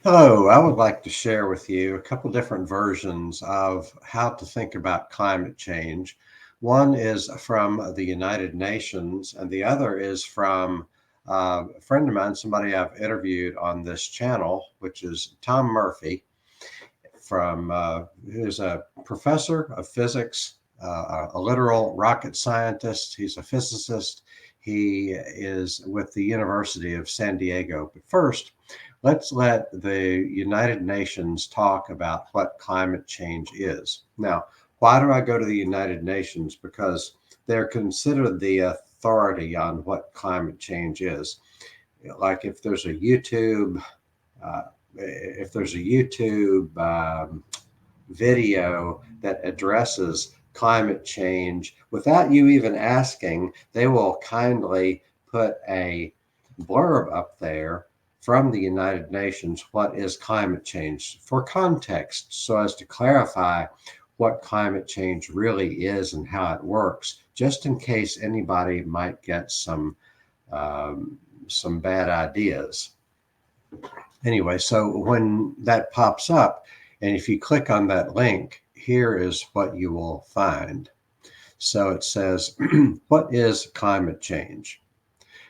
Hello, I would like to share with you a couple different versions of how to think about climate change. One is from the United Nations, and the other is from a friend of mine, somebody I've interviewed on this channel, which is Tom Murphy, who's a professor of physics, a literal rocket scientist. He's a physicist. He is with the University of San Diego. But first, let's let the United Nations talk about what climate change is. Now, why do I go to the United Nations? Because they're considered the authority on what climate change is. Like uh, if there's a YouTube video that addresses climate change without you even asking, they will kindly put a blurb up there from the United Nations, what is climate change, for context, so as to clarify what climate change really is and how it works, just in case anybody might get some bad ideas. Anyway, so when that pops up, and if you click on that link, here is what you will find. So it says, what is climate change?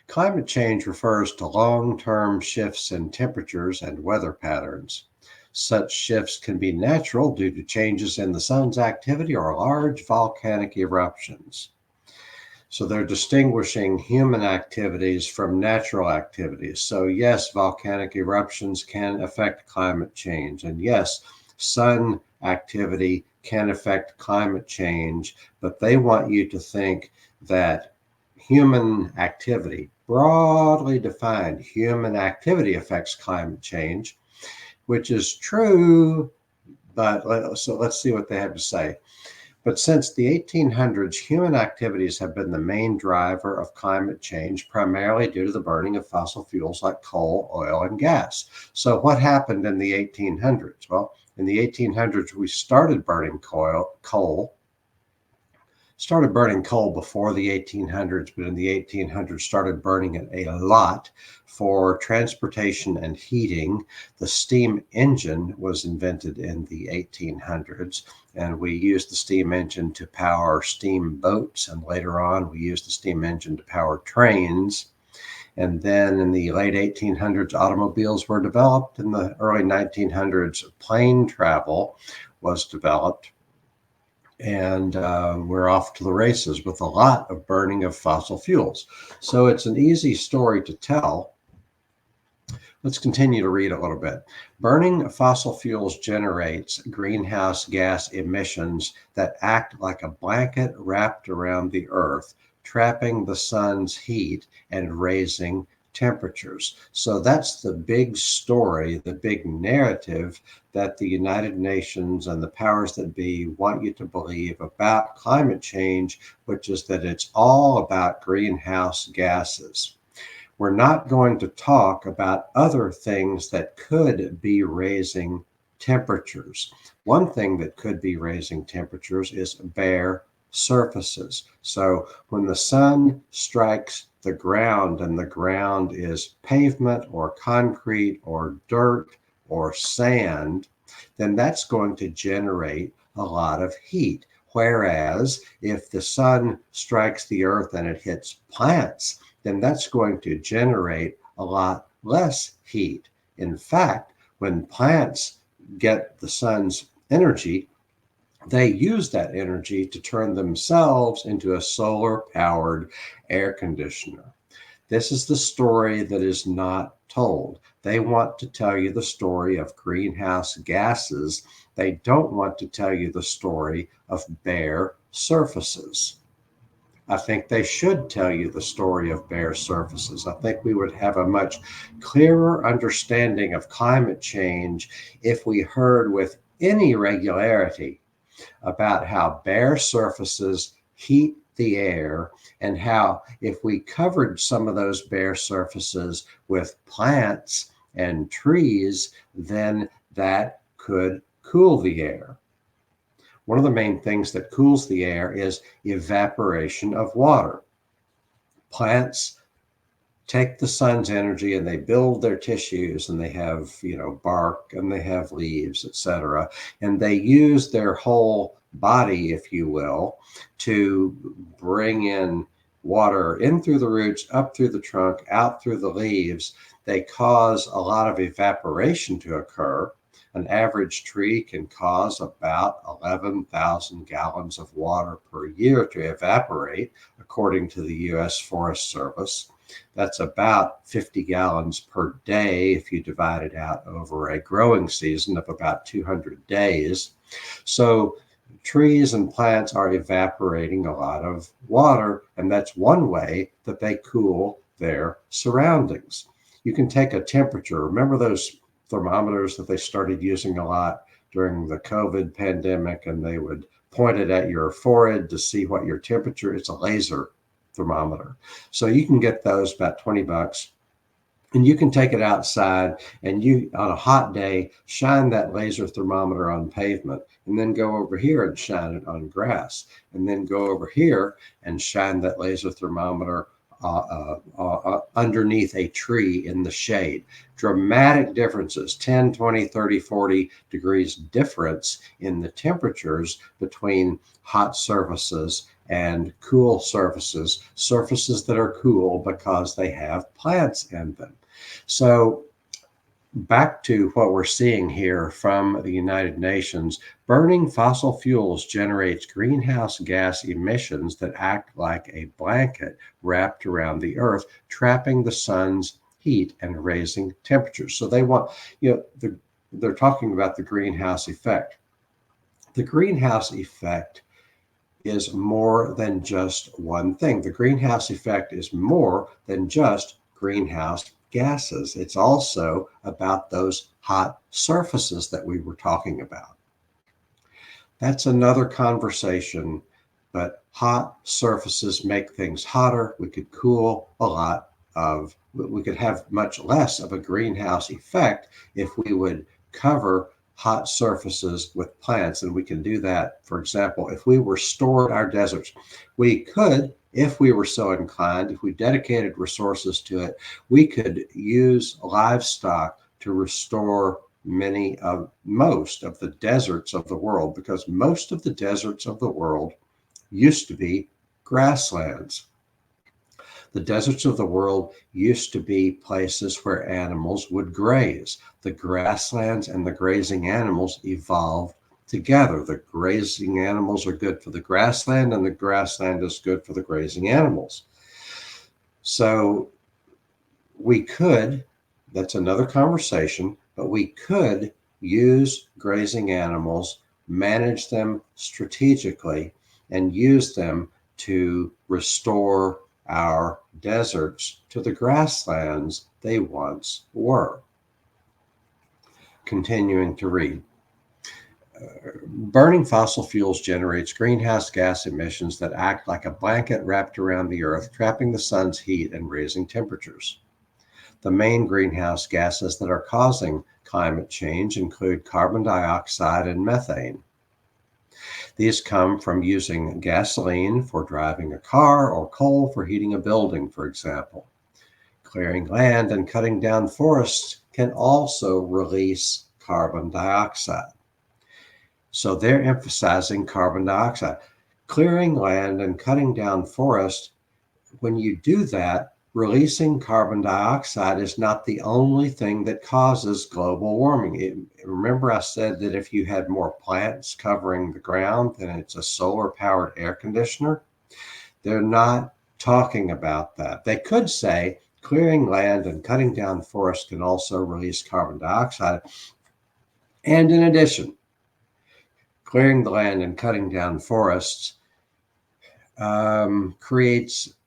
Climate change refers to long-term shifts in temperatures and weather patterns. Such shifts can be natural due to changes in the sun's activity or large volcanic eruptions. So they're distinguishing human activities from natural activities. So yes, volcanic eruptions can affect climate change. And yes, sun activity can affect climate change, but they want you to think that human activity, broadly defined, human activity affects climate change, which is true, but let's see what they have to say. But since the 1800s, human activities have been the main driver of climate change, primarily due to the burning of fossil fuels like coal, oil, and gas. So what happened in the 1800s? Well, in the 1800s, we started burning coal before the 1800s, but in the 1800s started burning it a lot for transportation and heating. The steam engine was invented in the 1800s, and we used the steam engine to power steamboats, and later on we used the steam engine to power trains. And then in the late 1800s, automobiles were developed. In the early 1900s, plane travel was developed. And we're off to the races with a lot of burning of fossil fuels. So it's an easy story to tell. Let's continue to read a little bit. Burning fossil fuels generates greenhouse gas emissions that act like a blanket wrapped around the earth, trapping the sun's heat and raising temperatures. So that's the big story, the big narrative that the United Nations and the powers that be want you to believe about climate change, which is that it's all about greenhouse gases. We're not going to talk about other things that could be raising temperatures. One thing that could be raising temperatures is bare surfaces. So when the sun strikes the ground and the ground is pavement or concrete or dirt or sand, then that's going to generate a lot of heat. Whereas if the sun strikes the earth and it hits plants, then that's going to generate a lot less heat. In fact, when plants get the sun's energy, they use that energy to turn themselves into a solar-powered air conditioner. This is the story that is not told. They want to tell you the story of greenhouse gases. They don't want to tell you the story of bare surfaces. I think they should tell you the story of bare surfaces. I think we would have a much clearer understanding of climate change if we heard with any regularity about how bare surfaces heat the air, and how if we covered some of those bare surfaces with plants and trees, then that could cool the air. One of the main things that cools the air is evaporation of water. Plants take the sun's energy and they build their tissues, and they have, bark, and they have leaves, etc. And they use their whole body, if you will, to bring in water in through the roots, up through the trunk, out through the leaves. They cause a lot of evaporation to occur. An average tree can cause about 11,000 gallons of water per year to evaporate, according to the U.S. Forest Service. That's about 50 gallons per day if you divide it out over a growing season of about 200 days. So trees and plants are evaporating a lot of water, and that's one way that they cool their surroundings. You can take a temperature. Remember those thermometers that they started using a lot during the COVID pandemic, and they would point it at your forehead to see what your temperature is? It's a laser thermometer. So you can get those about $20, and you can take it outside, and you, on a hot day, shine that laser thermometer on pavement, and then go over here and shine it on grass, and then go over here and shine that laser thermometer underneath a tree in the shade. Dramatic differences, 10, 20, 30, 40 degrees difference in the temperatures between hot surfaces and cool surfaces, surfaces that are cool because they have plants in them. So back to what we're seeing here from the United Nations, burning fossil fuels generates greenhouse gas emissions that act like a blanket wrapped around the earth, trapping the sun's heat and raising temperatures. So they want, they're talking about the greenhouse effect. The greenhouse effect is more than just one thing. The greenhouse effect is more than just greenhouse gases. It's also about those hot surfaces that we were talking about. That's another conversation, but hot surfaces make things hotter. We could we could have much less of a greenhouse effect if we would cover hot surfaces with plants. And we can do that. For example, if we restored our deserts, we could, if we were so inclined, if we dedicated resources to it, we could use livestock to restore most of the deserts of the world, because most of the deserts of the world used to be grasslands. The deserts of the world used to be places where animals would graze. The grasslands and the grazing animals evolved together. The grazing animals are good for the grassland, and the grassland is good for the grazing animals. So we could, that's another conversation, but we could use grazing animals, manage them strategically, and use them to restore our deserts to the grasslands they once were. Continuing to read. Burning fossil fuels generates greenhouse gas emissions that act like a blanket wrapped around the earth, trapping the sun's heat and raising temperatures. The main greenhouse gases that are causing climate change include carbon dioxide and methane. These come from using gasoline for driving a car or coal for heating a building, for example. Clearing land and cutting down forests can also release carbon dioxide. So they're emphasizing carbon dioxide. Clearing land and cutting down forests, when you do that, releasing carbon dioxide is not the only thing that causes global warming. Remember I said that if you had more plants covering the ground, then it's a solar-powered air conditioner? They're not talking about that. They could say clearing land and cutting down forests can also release carbon dioxide. And in addition, clearing the land and cutting down forests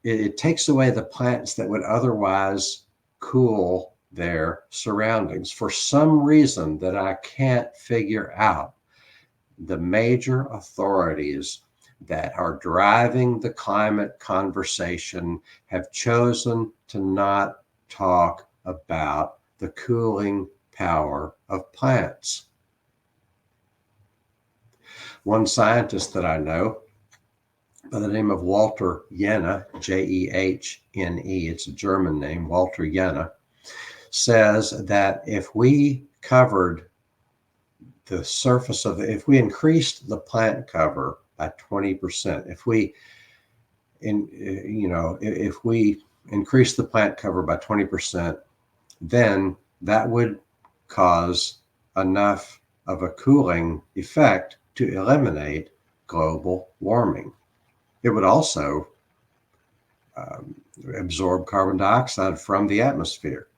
it takes away the plants that would otherwise cool their surroundings. For some reason that I can't figure out, the major authorities that are driving the climate conversation have chosen to not talk about the cooling power of plants. One scientist that I know by the name of Walter Jehne, Jehne. It's a German name, Walter Jehne, says that if we covered the surface of if we increased the plant cover by 20%, if we increase the plant cover by 20%, then that would cause enough of a cooling effect to eliminate global warming. It would also absorb carbon dioxide from the atmosphere.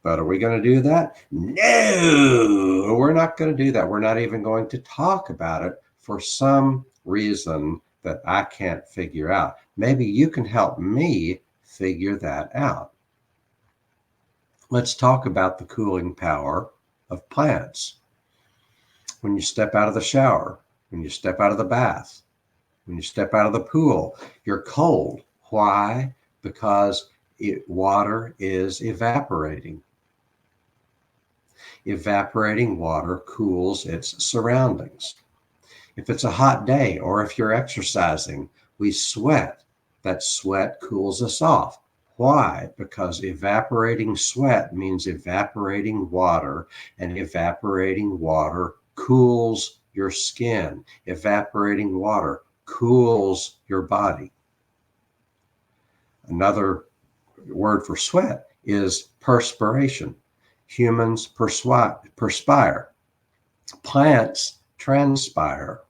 But are we going to do that? No, we're not going to do that. We're not even going to talk about it for some reason that I can't figure out. Maybe you can help me figure that out. Let's talk about the cooling power of plants. When you step out of the shower, when you step out of the bath, when you step out of the pool, you're cold. Why? Because water is evaporating. Evaporating water cools its surroundings. If it's a hot day or if you're exercising, we sweat. That sweat cools us off. Why? Because evaporating sweat means evaporating water, and evaporating water cools your skin. Evaporating water cools your body. Another word for sweat is perspiration. Humans perspire. Plants transpire.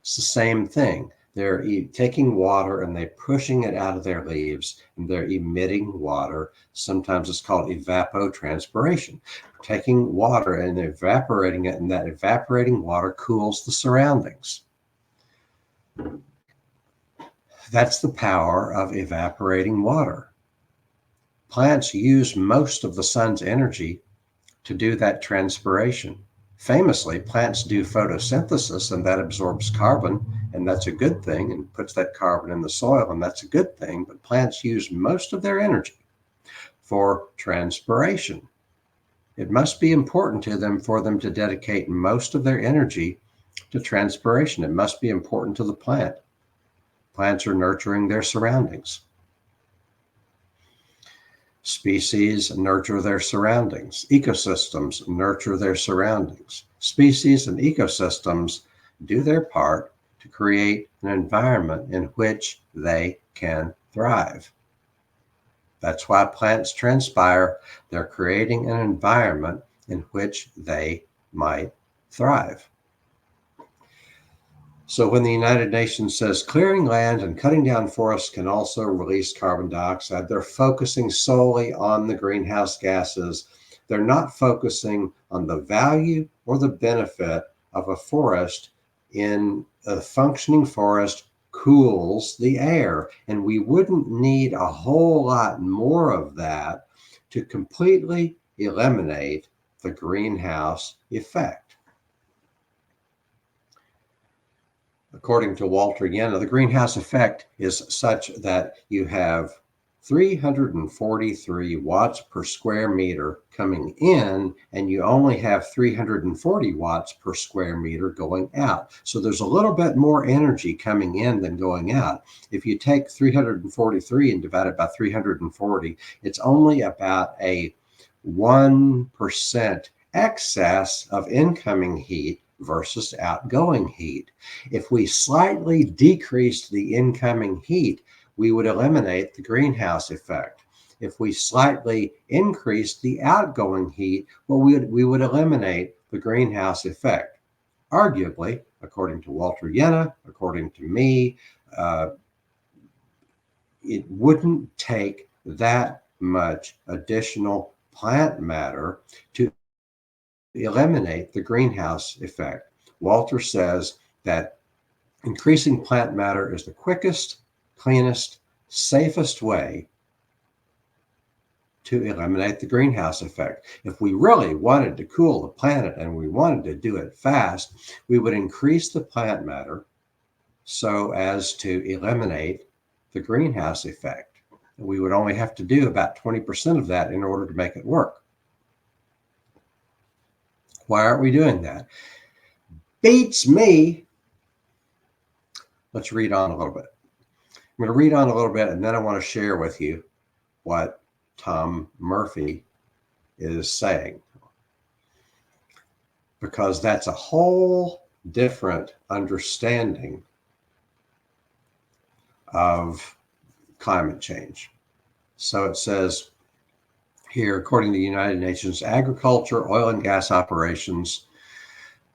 It's the same thing. They're taking water and they're pushing it out of their leaves, and they're emitting water. Sometimes it's called evapotranspiration. Taking water and evaporating it, and that evaporating water cools the surroundings. That's the power of evaporating water. Plants use most of the sun's energy to do that transpiration. Famously, plants do photosynthesis, and that absorbs carbon, and that's a good thing, and puts that carbon in the soil, and that's a good thing. But plants use most of their energy for transpiration. It must be important to them for them to dedicate most of their energy to transpiration. It must be important to the plant. Plants are nurturing their surroundings. Species nurture their surroundings. Ecosystems nurture their surroundings. Species and ecosystems do their part to create an environment in which they can thrive. That's why plants transpire. They're creating an environment in which they might thrive. So when the United Nations says clearing land and cutting down forests can also release carbon dioxide, they're focusing solely on the greenhouse gases. They're not focusing on the value or the benefit of a forest. In a functioning forest cools the air, and we wouldn't need a whole lot more of that to completely eliminate the greenhouse effect. According to Walter Jehne, the greenhouse effect is such that you have 343 watts per square meter coming in, and you only have 340 watts per square meter going out. So there's a little bit more energy coming in than going out. If you take 343 and divide it by 340, it's only about a 1% excess of incoming heat versus outgoing heat. If we slightly decreased the incoming heat, we would eliminate the greenhouse effect. If we slightly increased the outgoing heat, well, we would eliminate the greenhouse effect. Arguably, according to Walter Jehne, according to me, it wouldn't take that much additional plant matter to eliminate the greenhouse effect. Walter says that increasing plant matter is the quickest, cleanest, safest way to eliminate the greenhouse effect. If we really wanted to cool the planet and we wanted to do it fast, we would increase the plant matter so as to eliminate the greenhouse effect. We would only have to do about 20% of that in order to make it work. Why aren't we doing that? Beats me. let's read on a little bit. I'm going to read on a little bit, and then I want to share with you what Tom Murphy is saying, because that's a whole different understanding of climate change. So it says here, according to the United Nations, agriculture, oil and gas operations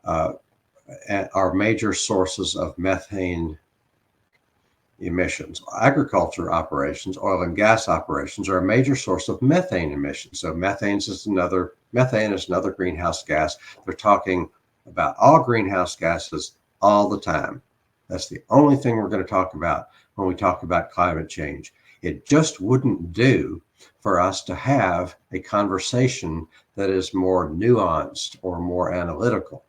are major sources of methane emissions. Agriculture operations, oil and gas operations, are a major source of methane emissions. So methane is another greenhouse gas. They're talking about all greenhouse gases all the time. That's the only thing we're going to talk about when we talk about climate change. It just wouldn't do for us to have a conversation that is more nuanced or more analytical.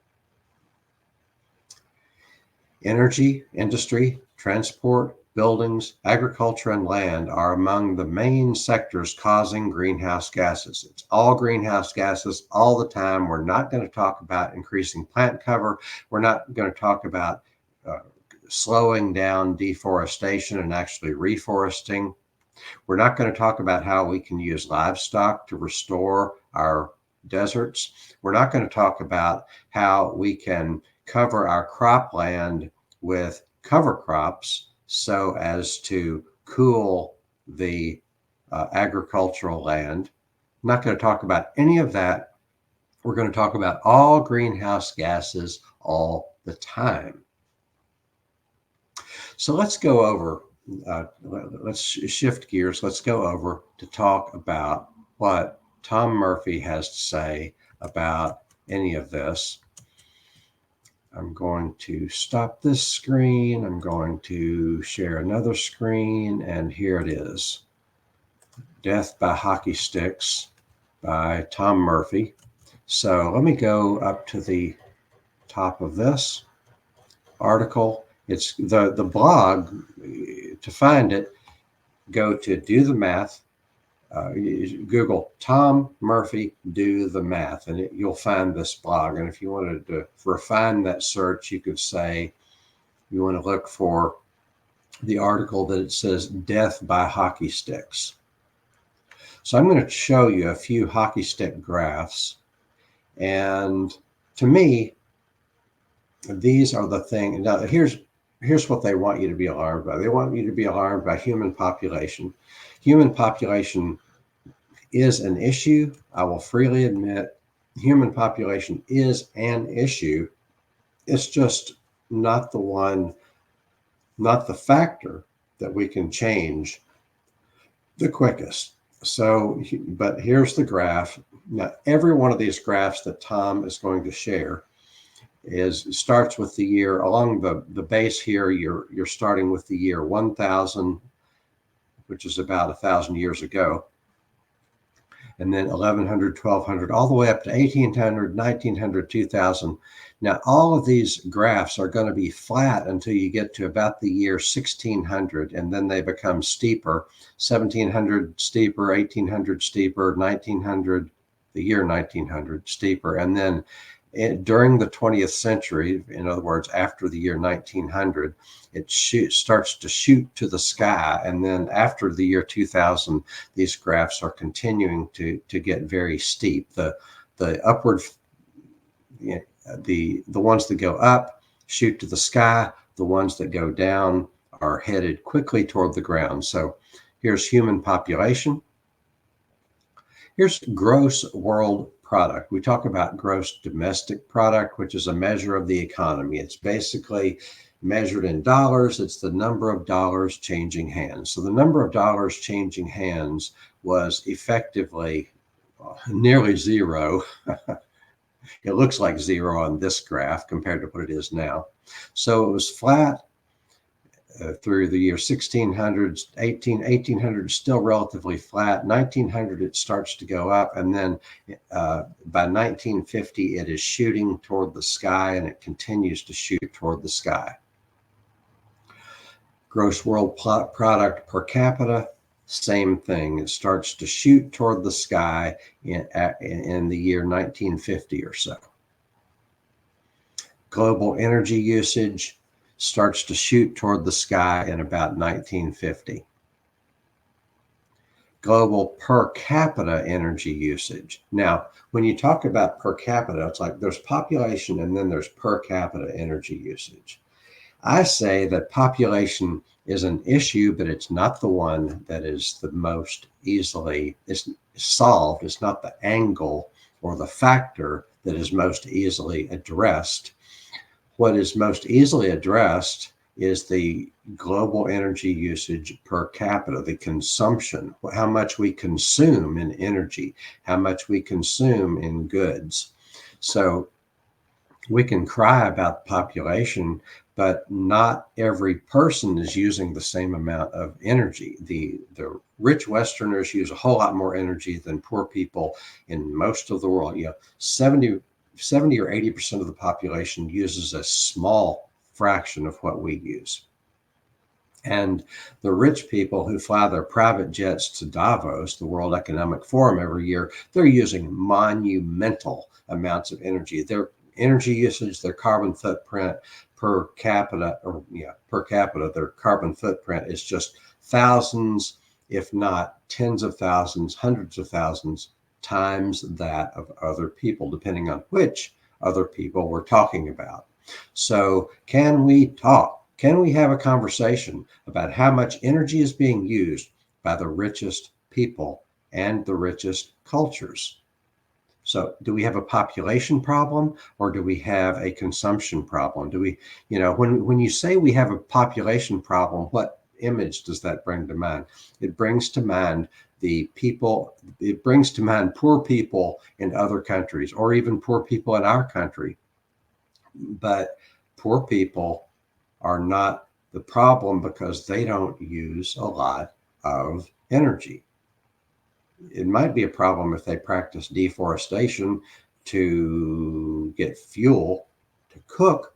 Energy, industry, transport, buildings, agriculture, and land are among the main sectors causing greenhouse gases. It's all greenhouse gases all the time. We're not going to talk about increasing plant cover. We're not going to talk about slowing down deforestation and actually reforesting. We're not going to talk about how we can use livestock to restore our deserts. We're not going to talk about how we can cover our cropland with cover crops so as to cool the agricultural land. I'm not going to talk about any of that. We're going to talk about all greenhouse gases all the time. So let's go over, let's shift gears. Let's go over to talk about what Tom Murphy has to say about any of this. I'm going to stop this screen. I'm going to share another screen, and here it is. Death by Hockey Sticks by Tom Murphy. So let me go up to the top of this article. It's the blog. To find it, go to Do the Math. Google Tom Murphy Do the Math, and you'll find this blog. And if you wanted to refine that search, you could say you want to look for the article that it says Death by Hockey Sticks. So I'm going to show you a few hockey stick graphs. And to me, these are the thing. Now, here's what they want you to be alarmed by. They want you to be alarmed by human population. Human population is an issue. I will freely admit human population is an issue. It's just not the factor that we can change the quickest. So, but here's the graph. Now, every one of these graphs that Tom is going to share starts with the year along the base here. You're starting with the year 1000, which is about 1,000 years ago, and then 1100, 1200, all the way up to 1800, 1900, 2000. Now, all of these graphs are going to be flat until you get to about the year 1600, and then they become steeper. 1700 steeper, 1800 steeper, 1900, the year 1900 steeper, and then during the 20th century, in other words, after the year 1900, it starts to shoot to the sky. And then after the year 2000, these graphs are continuing to get very steep. The upward, the ones that go up shoot to the sky. The ones that go down are headed quickly toward the ground. So here's human population. Here's gross world product. We talk about gross domestic product, which is a measure of the economy. It's basically measured in dollars. It's the number of dollars changing hands. So the number of dollars changing hands was effectively nearly zero. It looks like zero on this graph compared to what it is now. So it was flat through the year 1600s, 1800 still relatively flat. 1900 it starts to go up, and then by 1950 it is shooting toward the sky, and it continues to shoot toward the sky. Gross world product per capita, same thing. It starts to shoot toward the sky in the year 1950 or so. Global energy usage starts to shoot toward the sky in about 1950. Global per capita energy usage. Now, when you talk about per capita, it's like there's population and then there's per capita energy usage. I say that population is an issue, but it's not the one that is the most easily solved. It's not the angle or the factor that is most easily addressed. What is most easily addressed is the global energy usage per capita, the consumption, how much we consume in energy, how much we consume in goods. So we can cry about population, but not every person is using the same amount of energy. The rich Westerners use a whole lot more energy than poor people in most of the world. 70 or 80% of the population uses a small fraction of what we use. And the rich people who fly their private jets to Davos, the World Economic Forum, every year, they're using monumental amounts of energy. Their energy usage, their carbon footprint per capita, their carbon footprint is just thousands, if not tens of thousands, hundreds of thousands times that of other people, depending on which other people we're talking about. So can we talk? Can we have a conversation about how much energy is being used by the richest people and the richest cultures? So do we have a population problem or do we have a consumption problem? Do we, when you say we have a population problem, what image does that bring to mind? It brings to mind poor people in other countries or even poor people in our country. But poor people are not the problem because they don't use a lot of energy. It might be a problem if they practice deforestation to get fuel to cook,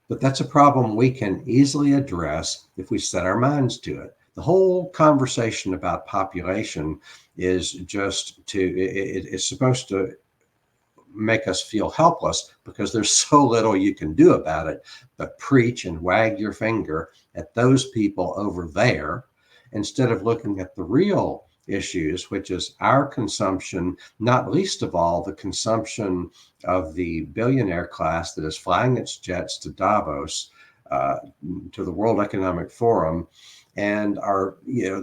but that's a problem we can easily address if we set our minds to it. The whole conversation about population is it's supposed to make us feel helpless because there's so little you can do about it but preach and wag your finger at those people over there instead of looking at the real issues, which is our consumption, not least of all the consumption of the billionaire class that is flying its jets to Davos, to the World Economic Forum, and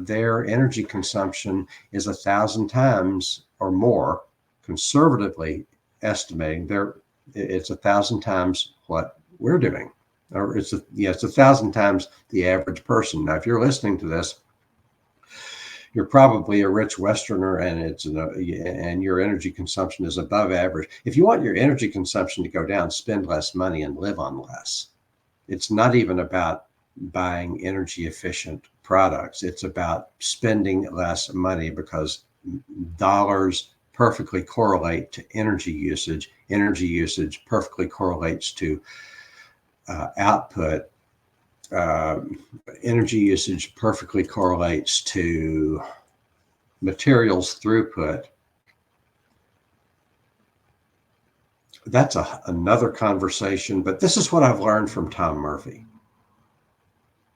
their energy consumption is 1,000 times or more, conservatively estimating it's 1,000 times what we're doing, or it's 1,000 times the average person. Now, if you're listening to this, you're probably a rich Westerner, and your energy consumption is above average. If you want your energy consumption to go down, spend less money and live on less. It's not even about buying energy efficient products. It's about spending less money because dollars perfectly correlate to energy usage. Energy usage perfectly correlates to output. Energy usage perfectly correlates to materials throughput. That's another conversation, but this is what I've learned from Tom Murphy.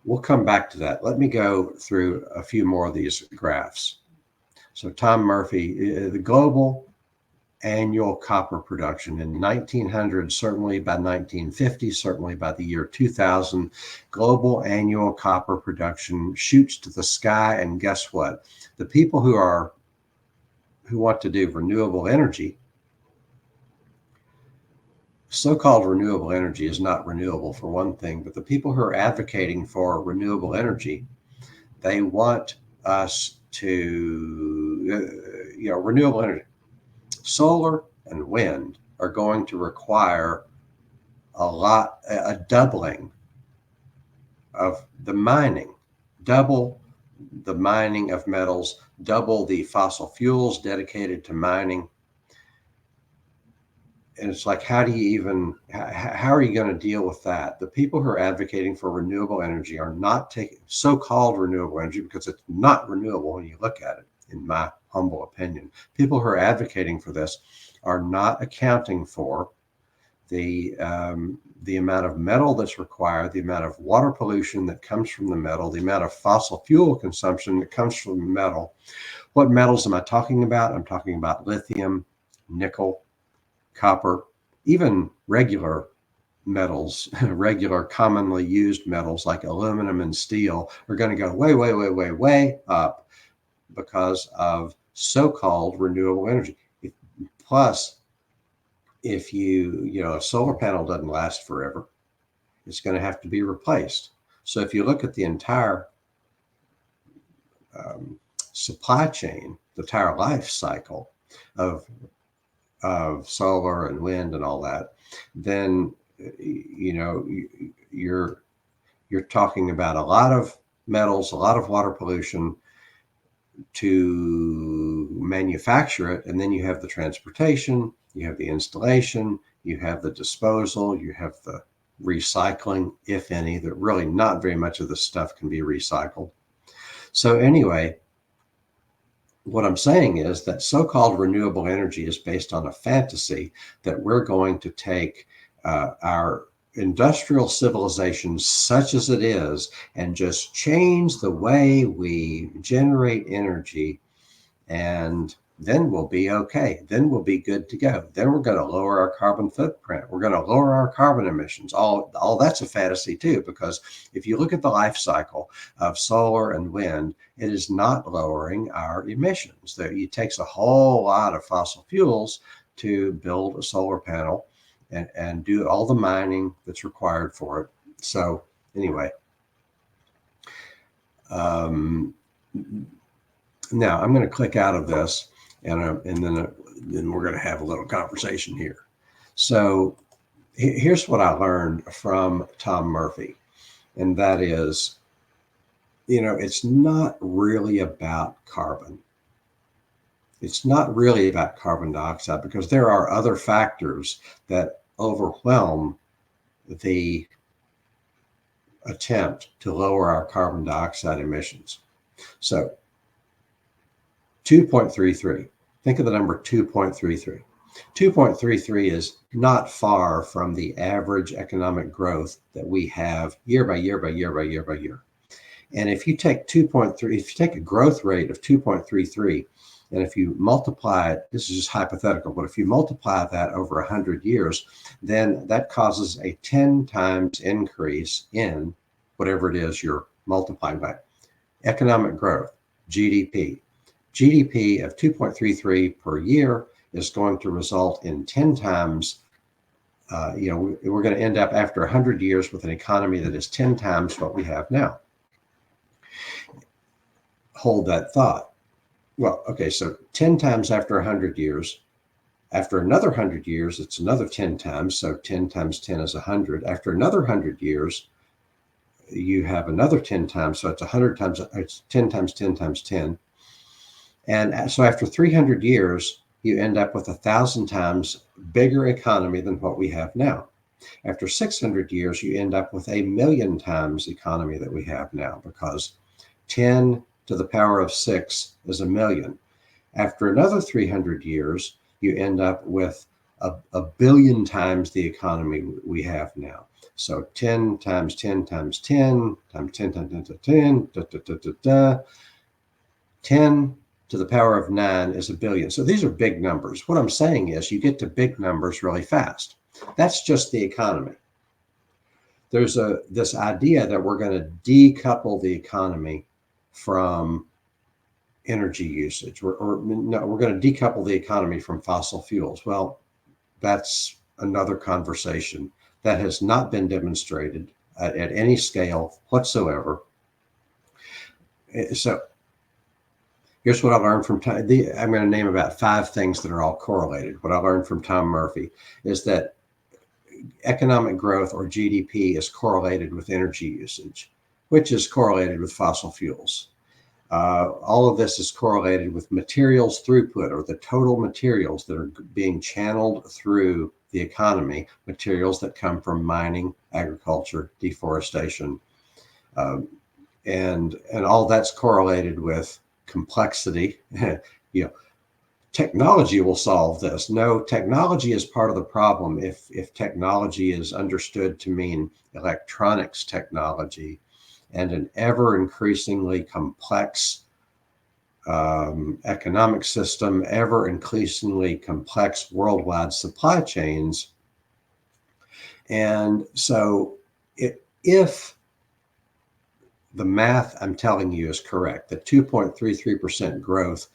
We'll come back to that. Let me go through a few more of these graphs. So Tom Murphy, the global annual copper production in 1900, certainly by 1950, certainly by the year 2000, global annual copper production shoots to the sky. And guess what? The people who want to do renewable energy, so-called renewable energy is not renewable for one thing, but the people who are advocating for renewable energy, they want us to, renewable energy. Solar and wind are going to require a doubling of the mining, double the mining of metals, double the fossil fuels dedicated to mining. And it's like, how are you going to deal with that? The people who are advocating for renewable energy are not taking so-called renewable energy because it's not renewable when you look at it, in my humble opinion. People who are advocating for this are not accounting for the amount of metal that's required, the amount of water pollution that comes from the metal, the amount of fossil fuel consumption that comes from the metal. What metals am I talking about? I'm talking about lithium, nickel, copper, even regular metals, regular commonly used metals like aluminum and steel are going to go way, way, way, way, way up because of so-called renewable energy. Plus, if a solar panel doesn't last forever, it's going to have to be replaced. So if you look at the entire supply chain, the entire life cycle of solar and wind and all that, then you're talking about a lot of metals, a lot of water pollution to manufacture it, and then you have the transportation, you have the installation, you have the disposal, you have the recycling, if any. That really not very much of the stuff can be recycled. So anyway, what I'm saying is that so-called renewable energy is based on a fantasy that we're going to take our industrial civilization, such as it is, and just change the way we generate energy, and then we'll be okay. Then we'll be good to go. Then we're going to lower our carbon footprint. We're going to lower our carbon emissions. All that's a fantasy too, because if you look at the life cycle of solar and wind, it is not lowering our emissions. It takes a whole lot of fossil fuels to build a solar panel and do all the mining that's required for it. So anyway, now I'm going to click out of this, and then we're going to have a little conversation here. So here's what I learned from Tom Murphy, and that is, it's not really about carbon. It's not really about carbon dioxide, because there are other factors that overwhelm the attempt to lower our carbon dioxide emissions. So 2.33, think of the number 2.33. 2.33 is not far from the average economic growth that we have year by year by year by year by year. And if you take 2.3, if you take a growth rate of 2.33, and if you multiply it, this is just hypothetical, but if you multiply that over 100 years, then that causes a 10 times increase in whatever it is you're multiplying by. Economic growth, GDP. GDP of 2.33 per year is going to result in 10 times, we're going to end up after 100 years with an economy that is 10 times what we have now. Hold that thought. Well, okay, so 10 times after 100 years. After another 100 years, it's another 10 times. So 10 times 10 is 100. After another 100 years, you have another 10 times. So it's 100 times, it's 10 times 10 times 10. And so after 300 years, you end up with 1,000 times bigger economy than what we have now. After 600 years, you end up with 1,000,000 times economy that we have now, because 10 to the power of 6 is 1,000,000. After another 300 years, you end up with a billion times the economy we have now. So 10 times 10 times 10 times 10 times 10 times 10, 10 to the power of 9 is 1,000,000,000. So these are big numbers. What I'm saying is you get to big numbers really fast. That's just the economy. There's this idea that we're going to decouple the economy from energy usage, or no, we're going to decouple the economy from fossil fuels. Well, that's another conversation that has not been demonstrated at any scale whatsoever. So here's what I learned from Tom. I'm going to name about 5 things that are all correlated. What I learned from Tom Murphy is that economic growth, or GDP, is correlated with energy usage, which is correlated with fossil fuels. All of this is correlated with materials throughput, or the total materials that are being channeled through the economy, materials that come from mining, agriculture, deforestation, and all that's correlated with complexity. technology will solve this. No, technology is part of the problem. If technology is understood to mean electronics technology and an ever increasingly complex economic system, ever increasingly complex worldwide supply chains. And so if the math I'm telling you is correct, that 2.33% growth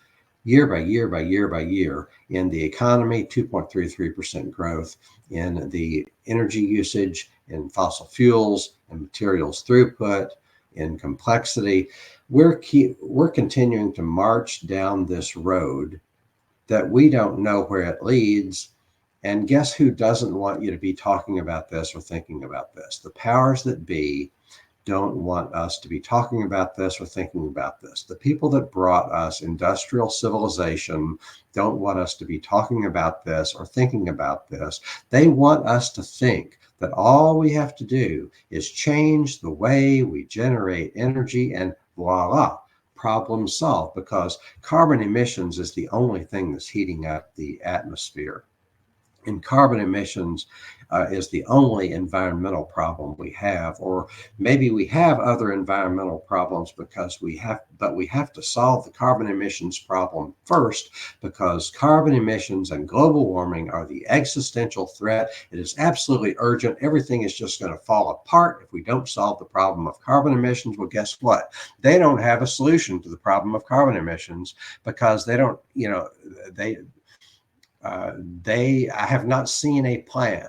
year by year by year by year in the economy, 2.33% growth in the energy usage, in fossil fuels, and materials throughput, in complexity, we're continuing to march down this road that we don't know where it leads. And guess who doesn't want you to be talking about this or thinking about this? The powers that be don't want us to be talking about this or thinking about this. The people that brought us industrial civilization don't want us to be talking about this or thinking about this. They want us to think that all we have to do is change the way we generate energy and voila, problem solved, because carbon emissions is the only thing that's heating up the atmosphere. And carbon emissions is the only environmental problem we have, or maybe we have other environmental problems but we have to solve the carbon emissions problem first, because carbon emissions and global warming are the existential threat. It is absolutely urgent. Everything is just going to fall apart if we don't solve the problem of carbon emissions. Well, guess what? They don't have a solution to the problem of carbon emissions because they don't, I have not seen a plan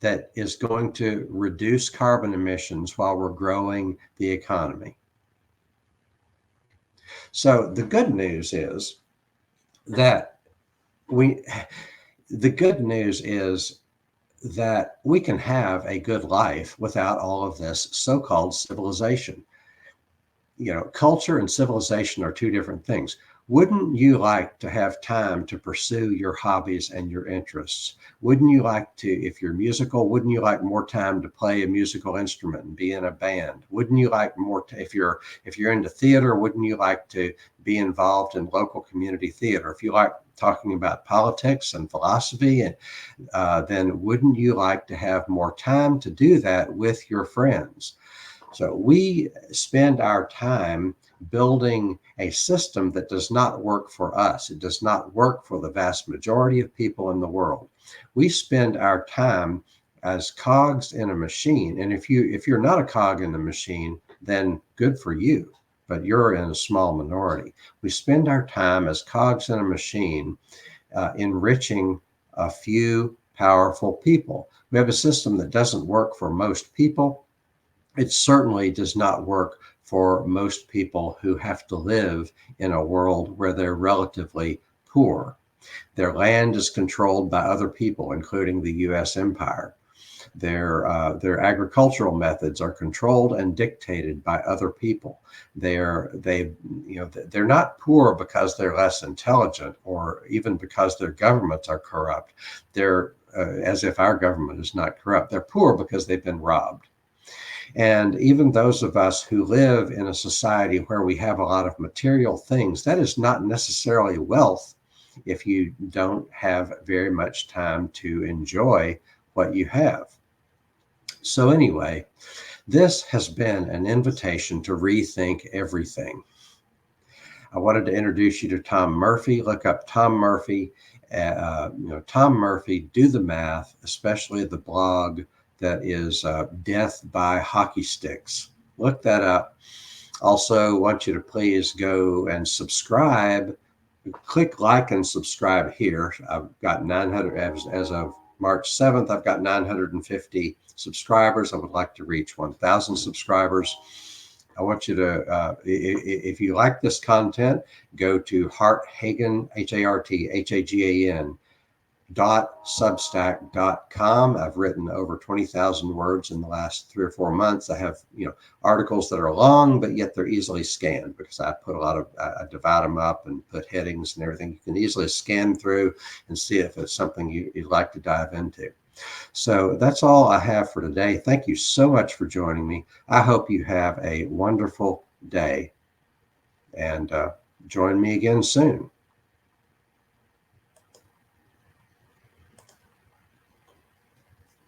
that is going to reduce carbon emissions while we're growing the economy. So the good news is that we can have a good life without all of this so-called civilization. Culture and civilization are two different things. Wouldn't you like to have time to pursue your hobbies and your interests? Wouldn't you like to, if you're musical, wouldn't you like more time to play a musical instrument and be in a band? Wouldn't you like more, if you're into theater, wouldn't you like to be involved in local community theater? If you like talking about politics and philosophy, and then wouldn't you like to have more time to do that with your friends? So we spend our time building a system that does not work for us. It does not work for the vast majority of people in the world. We spend our time as cogs in a machine. And if you're not a cog in the machine, then good for you, but you're in a small minority. We spend our time as cogs in a machine, enriching a few powerful people. We have a system that doesn't work for most people. It certainly does not work for most people who have to live in a world where they're relatively poor. Their land is controlled by other people, including the U.S. empire. Their agricultural methods are controlled and dictated by other people. They're not poor because they're less intelligent or even because their governments are corrupt. They're as if our government is not corrupt. They're poor because they've been robbed. And even those of us who live in a society where we have a lot of material things, that is not necessarily wealth if you don't have very much time to enjoy what you have. So anyway, this has been an invitation to rethink everything. I wanted to introduce you to Tom Murphy. Look up Tom Murphy. Tom Murphy, Do the Math, especially the blog that is Death by Hockey Sticks. Look that up. Also, want you to please go and subscribe. Click like and subscribe here. I've got 900, as of March 7th, I've got 950 subscribers. I would like to reach 1,000 subscribers. I want you to, if you like this content, go to Harthagan, HARTHAGAN, .substack.com. I've written over 20,000 words in the last 3 or 4 months. I have, articles that are long, but yet they're easily scanned because I put I divide them up and put headings and everything. You can easily scan through and see if it's something you'd like to dive into. So that's all I have for today. Thank you so much for joining me. I hope you have a wonderful day, and join me again soon.